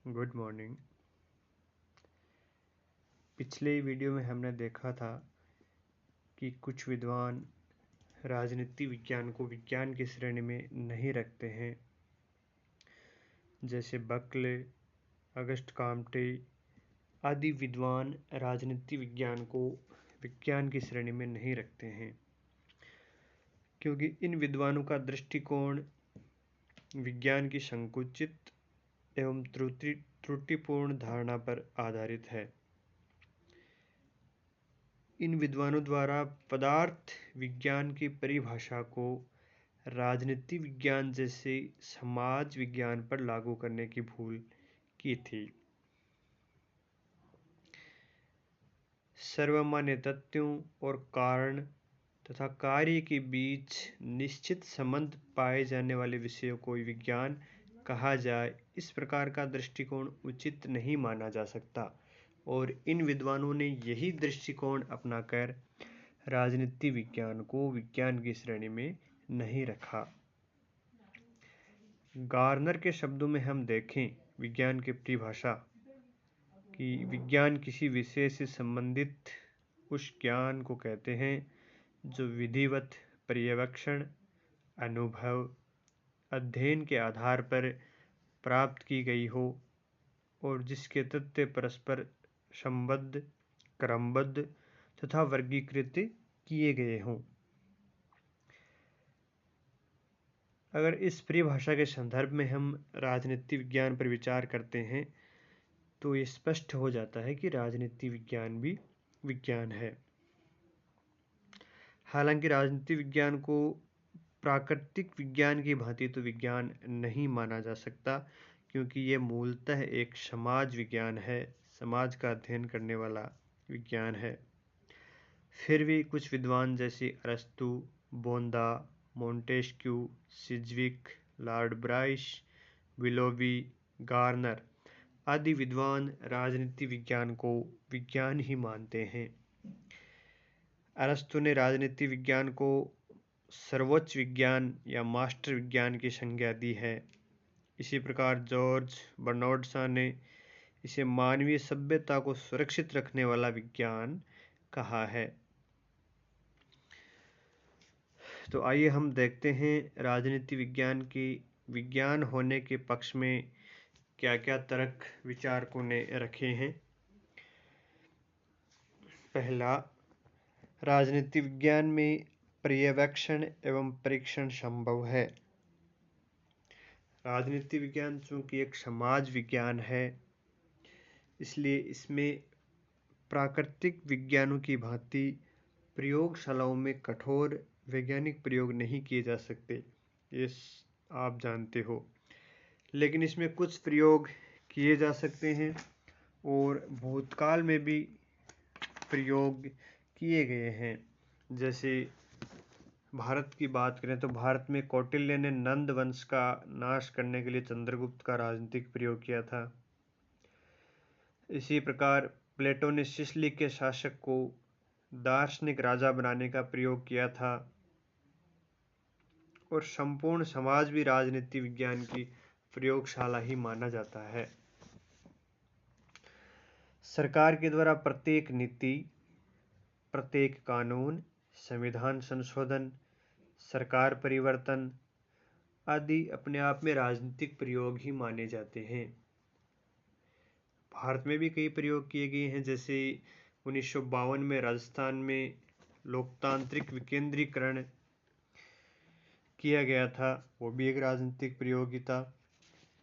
Good morning. पिछले video में हमने देखा था कि कुछ विद्वान राजनीति विज्ञान को विज्ञान की श्रेणी में नहीं रखते हैं, जैसे बकले, अगस्ट काम्टे आदि विद्वान राजनीति विज्ञान को विज्ञान की श्रेणी में नहीं रखते हैं, क्योंकि इन विद्वानों का दृष्टिकोण विज्ञान की संकुचित एवं त्रुटिपूर्ण धारणा पर आधारित है। इन विद्वानों द्वारा पदार्थ विज्ञान की परिभाषा को राजनीति विज्ञान जैसे समाज विज्ञान पर लागू करने की भूल की थी। सर्वमान्य तथ्यों और कारण तथा कार्य के बीच निश्चित संबंध पाए जाने वाले विषयों को विज्ञान कहा जाए, इस प्रकार का दृष्टिकोण उचित नहीं माना जा सकता और इन विद्वानों ने यही दृष्टिकोण अपनाकर राजनीति विज्ञान को विज्ञान की श्रेणी में नहीं रखा। गार्नर के शब्दों में हम देखें विज्ञान की परिभाषा कि विज्ञान किसी विषय से संबंधित उस ज्ञान को कहते हैं जो विधिवत पर्यवेक्षण, अनुभव, अध्ययन के आधार पर प्राप्त की गई हो और जिसके तथ्य परस्पर संबद्ध, क्रमबद्ध तथा वर्गीकृत किए गए हों। अगर इस परिभाषा के संदर्भ में हम राजनीति विज्ञान पर विचार करते हैं तो ये स्पष्ट हो जाता है कि राजनीति विज्ञान भी विज्ञान है। हालांकि राजनीति विज्ञान को प्राकृतिक विज्ञान की भांति तो विज्ञान नहीं माना जा सकता, क्योंकि ये मूलतः एक समाज विज्ञान है, समाज का अध्ययन करने वाला विज्ञान है। फिर भी कुछ विद्वान जैसे अरस्तु, बोंदा, Montesquieu, Sidgwick, Lord Bryce, Willoughby, Garner आदि विद्वान राजनीति विज्ञान को विज्ञान ही मानते हैं। अरस्तु ने राजनीति विज्ञान को सर्वोच्च विज्ञान या मास्टर विज्ञान की संज्ञा दी है। इसी प्रकार जॉर्ज बर्नार्ड शॉ ने इसे मानवीय सभ्यता को सुरक्षित रखने वाला विज्ञान कहा है। तो आइए हम देखते हैं राजनीति विज्ञान की विज्ञान होने के पक्ष में क्या क्या तर्क विचारकों ने रखे हैं। पहला, राजनीति विज्ञान में पर्यवेक्षण एवं परीक्षण संभव है। राजनीति विज्ञान चूंकि एक समाज विज्ञान है, इसलिए इसमें प्राकृतिक विज्ञानों की भांति प्रयोगशालाओं में कठोर वैज्ञानिक प्रयोग नहीं किए जा सकते, ये आप जानते हो। लेकिन इसमें कुछ प्रयोग किए जा सकते हैं और भूतकाल में भी प्रयोग किए गए हैं। जैसे भारत की बात करें तो भारत में कौटिल्य ने नंद वंश का नाश करने के लिए चंद्रगुप्त का राजनीतिक प्रयोग किया था। इसी प्रकार प्लेटो ने सिसिली के शासक को दार्शनिक राजा बनाने का प्रयोग किया था और संपूर्ण समाज भी राजनीति विज्ञान की प्रयोगशाला ही माना जाता है। सरकार के द्वारा प्रत्येक नीति, प्रत्येक कानून, संविधान संशोधन, सरकार परिवर्तन आदि अपने आप में राजनीतिक प्रयोग ही माने जाते हैं। भारत में भी कई प्रयोग किए गए हैं, जैसे 1952 में राजस्थान में लोकतांत्रिक विकेंद्रीकरण किया गया था, वो भी एक राजनीतिक प्रयोग ही था।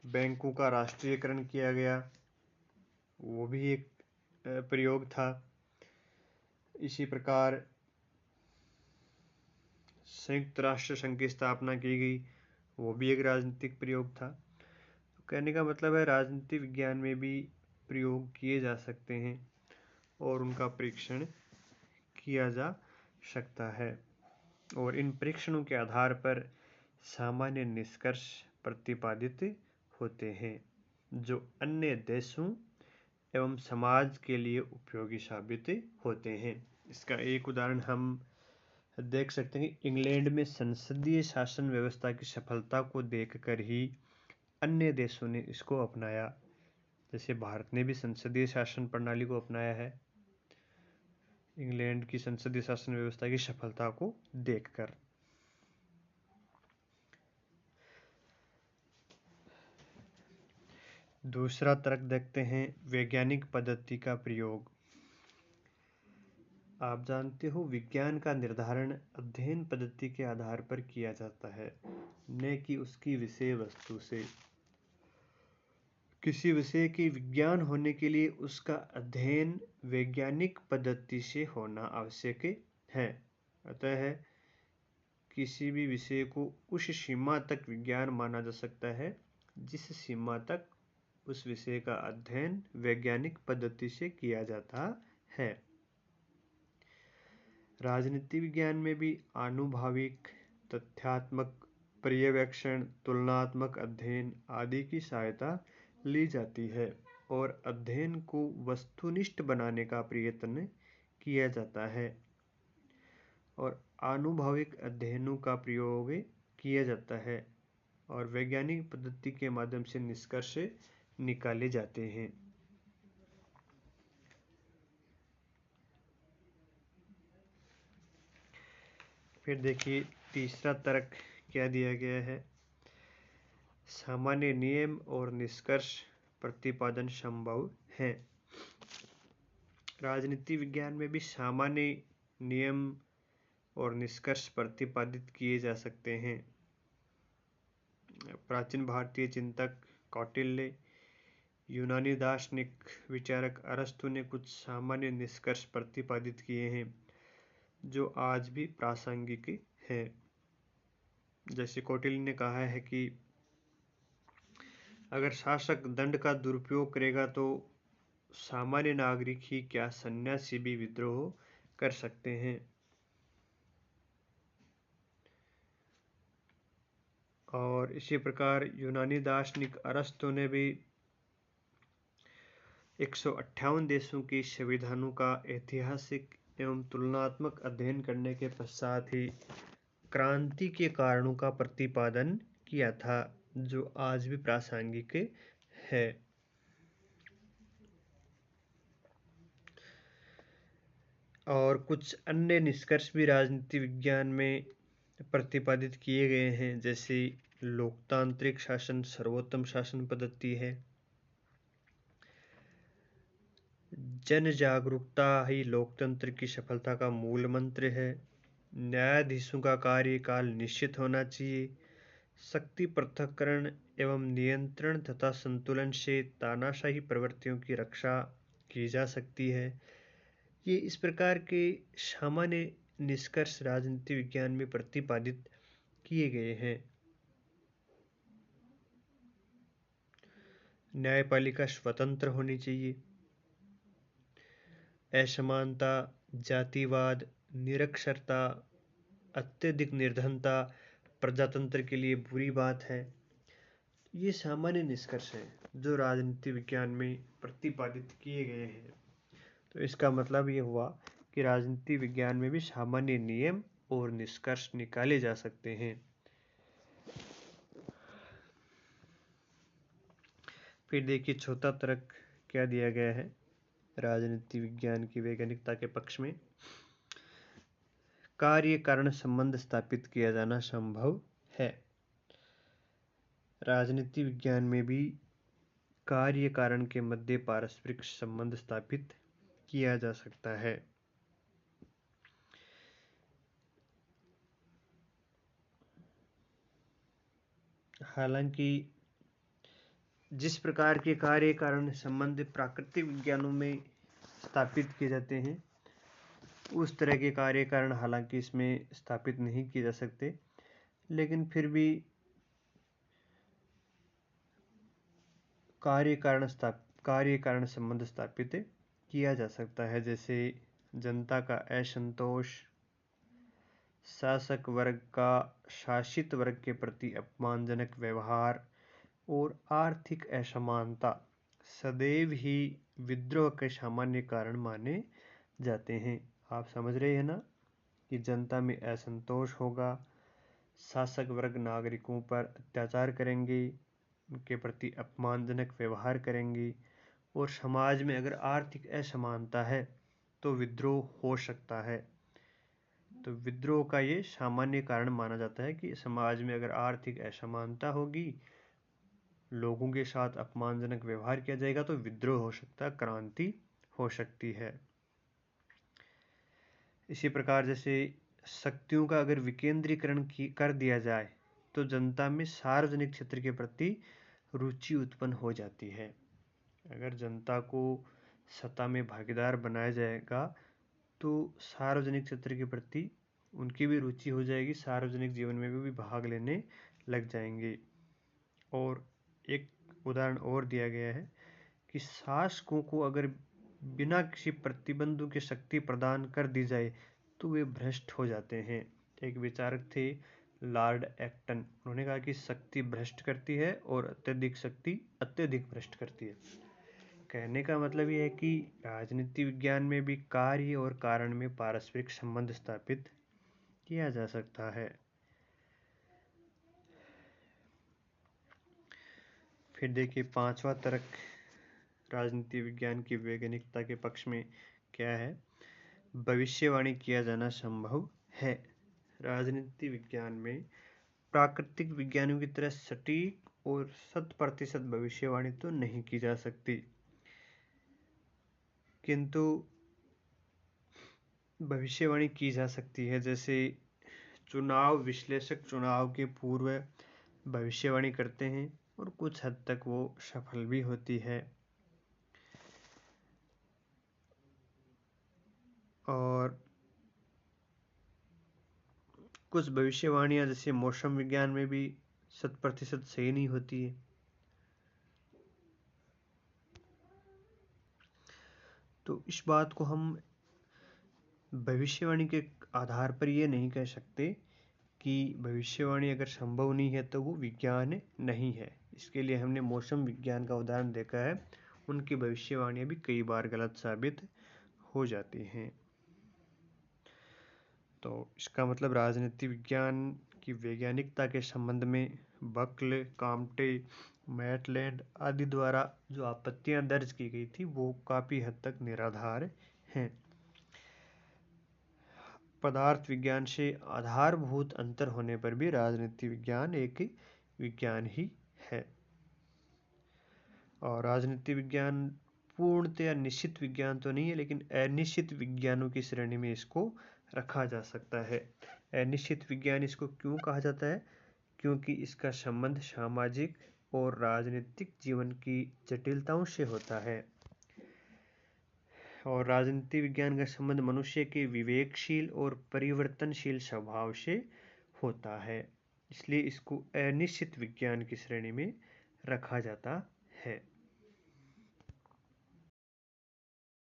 बैंकों का राष्ट्रीयकरण किया गया, वो भी एक प्रयोग था। इसी प्रकार संयुक्त राष्ट्र संघ की स्थापना की गई, वो भी एक राजनीतिक प्रयोग था। तो कहने का मतलब है राजनीति विज्ञान में भी प्रयोग किए जा सकते हैं और उनका परीक्षण किया जा सकता है और इन परीक्षणों के आधार पर सामान्य निष्कर्ष प्रतिपादित होते हैं जो अन्य देशों एवं समाज के लिए उपयोगी साबित होते हैं। इसका एक उदाहरण हम देख सकते हैं। इंग्लैंड में संसदीय शासन व्यवस्था की सफलता को देखकर ही अन्य देशों ने इसको अपनाया। जैसे भारत ने भी संसदीय शासन प्रणाली को अपनाया है इंग्लैंड की संसदीय शासन व्यवस्था की सफलता को देखकर। दूसरा तर्क देखते हैं, वैज्ञानिक पद्धति का प्रयोग। आप जानते हो विज्ञान का निर्धारण अध्ययन पद्धति के आधार पर किया जाता है, न कि उसकी विषय वस्तु से। किसी विषय की विज्ञान होने के लिए उसका अध्ययन वैज्ञानिक पद्धति से होना आवश्यक है। अतः किसी भी विषय को उस सीमा तक विज्ञान माना जा सकता है जिस सीमा तक उस विषय का अध्ययन वैज्ञानिक पद्धति से किया जाता है। राजनीति विज्ञान में भी आनुभविक, तथ्यात्मक पर्यवेक्षण, तुलनात्मक अध्ययन आदि की सहायता ली जाती है और अध्ययन को वस्तुनिष्ठ बनाने का प्रयत्न किया जाता है और आनुभविक अध्ययनों का प्रयोग किया जाता है और वैज्ञानिक पद्धति के माध्यम से निष्कर्ष निकाले जाते हैं। फिर देखिए तीसरा तर्क क्या दिया गया है, सामान्य नियम और निष्कर्ष प्रतिपादन संभव है। राजनीति विज्ञान में भी सामान्य नियम और निष्कर्ष प्रतिपादित किए जा सकते हैं। प्राचीन भारतीय चिंतक कौटिल्य, यूनानी दार्शनिक विचारक अरस्तु ने कुछ सामान्य निष्कर्ष प्रतिपादित किए हैं जो आज भी प्रासंगिक है। जैसे कौटिल्य ने कहा है कि अगर शासक दंड का दुरुपयोग करेगा तो सामान्य नागरिक ही क्या सन्यासी भी विद्रोह कर सकते हैं। और इसी प्रकार यूनानी दार्शनिक अरस्तु ने भी 158 देशों के संविधानों का ऐतिहासिक एवं तुलनात्मक अध्ययन करने के पश्चात ही क्रांति के कारणों का प्रतिपादन किया था जो आज भी प्रासंगिक है। और कुछ अन्य निष्कर्ष भी राजनीति विज्ञान में प्रतिपादित किए गए हैं, जैसे लोकतांत्रिक शासन सर्वोत्तम शासन पद्धति है, जन जागरूकता ही लोकतंत्र की सफलता का मूल मंत्र है, न्यायाधीशों का कार्यकाल निश्चित होना चाहिए, शक्ति पृथक्करण एवं नियंत्रण तथा संतुलन से तानाशाही प्रवृत्तियों की रक्षा की जा सकती है। ये इस प्रकार के सामान्य निष्कर्ष राजनीति विज्ञान में प्रतिपादित किए गए हैं। न्यायपालिका स्वतंत्र होनी चाहिए, असमानता, जातिवाद, निरक्षरता, अत्यधिक निर्धनता प्रजातंत्र के लिए बुरी बात है। ये सामान्य निष्कर्ष हैं जो राजनीति विज्ञान में प्रतिपादित किए गए हैं। तो इसका मतलब ये हुआ कि राजनीति विज्ञान में भी सामान्य नियम और निष्कर्ष निकाले जा सकते हैं। फिर देखिए चौथा तर्क क्या दिया गया है राजनीति विज्ञान की वैज्ञानिकता के पक्ष में, कार्य कारण संबंध स्थापित किया जाना संभव है। राजनीति विज्ञान में भी कार्य कारण के मध्य पारस्परिक संबंध स्थापित किया जा सकता है। हालांकि जिस प्रकार के कार्य कारण संबंध प्राकृतिक विज्ञानों में स्थापित किए जाते हैं उस तरह के कार्य कारण हालांकि इसमें स्थापित नहीं किए जा सकते, लेकिन फिर भी कार्य कारण संबंध स्थापित किया जा सकता है। जैसे जनता का असंतोष, शासक वर्ग का शासित वर्ग के प्रति अपमानजनक व्यवहार और आर्थिक असमानता सदैव ही विद्रोह के सामान्य कारण माने जाते हैं। आप समझ रहे हैं ना कि जनता में असंतोष होगा, शासक वर्ग नागरिकों पर अत्याचार करेंगे, उनके प्रति अपमानजनक व्यवहार करेंगे और समाज में अगर आर्थिक असमानता है तो विद्रोह हो सकता है। तो विद्रोह का ये सामान्य कारण माना जाता है कि समाज में अगर आर्थिक असमानता होगी, लोगों के साथ अपमानजनक व्यवहार किया जाएगा, तो विद्रोह हो सकता है, क्रांति हो सकती है। इसी प्रकार जैसे शक्तियों का अगर विकेंद्रीकरण कर दिया जाए तो जनता में सार्वजनिक क्षेत्र के प्रति रुचि उत्पन्न हो जाती है। अगर जनता को सत्ता में भागीदार बनाया जाएगा तो सार्वजनिक क्षेत्र के प्रति उनकी भी रुचि हो जाएगी, सार्वजनिक जीवन में भी भाग लेने लग जाएंगे। और एक उदाहरण और दिया गया है कि शासकों को अगर बिना किसी प्रतिबंधों की शक्ति प्रदान कर दी जाए तो वे भ्रष्ट हो जाते हैं। एक विचारक थे लॉर्ड एक्टन, उन्होंने कहा कि शक्ति भ्रष्ट करती है और अत्यधिक शक्ति अत्यधिक भ्रष्ट करती है। कहने का मतलब यह है कि राजनीति विज्ञान में भी कार्य और कारण में पारस्परिक संबंध स्थापित किया जा सकता है। फिर देखिए पांचवा तर्क राजनीति विज्ञान की वैज्ञानिकता के पक्ष में क्या है। भविष्यवाणी किया जाना संभव है। राजनीति विज्ञान में प्राकृतिक विज्ञानों की तरह सटीक और 100% भविष्यवाणी तो नहीं की जा सकती, किंतु भविष्यवाणी की जा सकती है। जैसे चुनाव विश्लेषक चुनाव के पूर्व भविष्यवाणी करते हैं और कुछ हद तक वो सफल भी होती है। और कुछ भविष्यवाणियां जैसे मौसम विज्ञान में भी 100% सही नहीं होती है। तो इस बात को हम भविष्यवाणी के आधार पर ये नहीं कह सकते कि भविष्यवाणी अगर संभव नहीं है तो वो विज्ञान नहीं है। इसके लिए हमने मौसम विज्ञान का उदाहरण देखा है, उनकी भविष्यवाणियां भी कई बार गलत साबित हो जाती हैं। तो इसका मतलब राजनीति विज्ञान की वैज्ञानिकता के संबंध में बकले, काम्टे, मैटलैंड आदि द्वारा जो आपत्तियां दर्ज की गई थी वो काफ़ी हद तक निराधार हैं। पदार्थ विज्ञान से आधारभूत अंतर होने पर भी राजनीति विज्ञान एक विज्ञान ही है। और राजनीति विज्ञान पूर्णतया निश्चित विज्ञान तो नहीं है, लेकिन अनिश्चित विज्ञानों की श्रेणी में इसको रखा जा सकता है। अनिश्चित विज्ञान इसको क्यों कहा जाता है? क्योंकि इसका संबंध सामाजिक और राजनीतिक जीवन की जटिलताओं से होता है। और राजनीति विज्ञान का संबंध मनुष्य के विवेकशील और परिवर्तनशील स्वभाव से होता है, इसलिए इसको अनिश्चित विज्ञान की श्रेणी में रखा जाता है।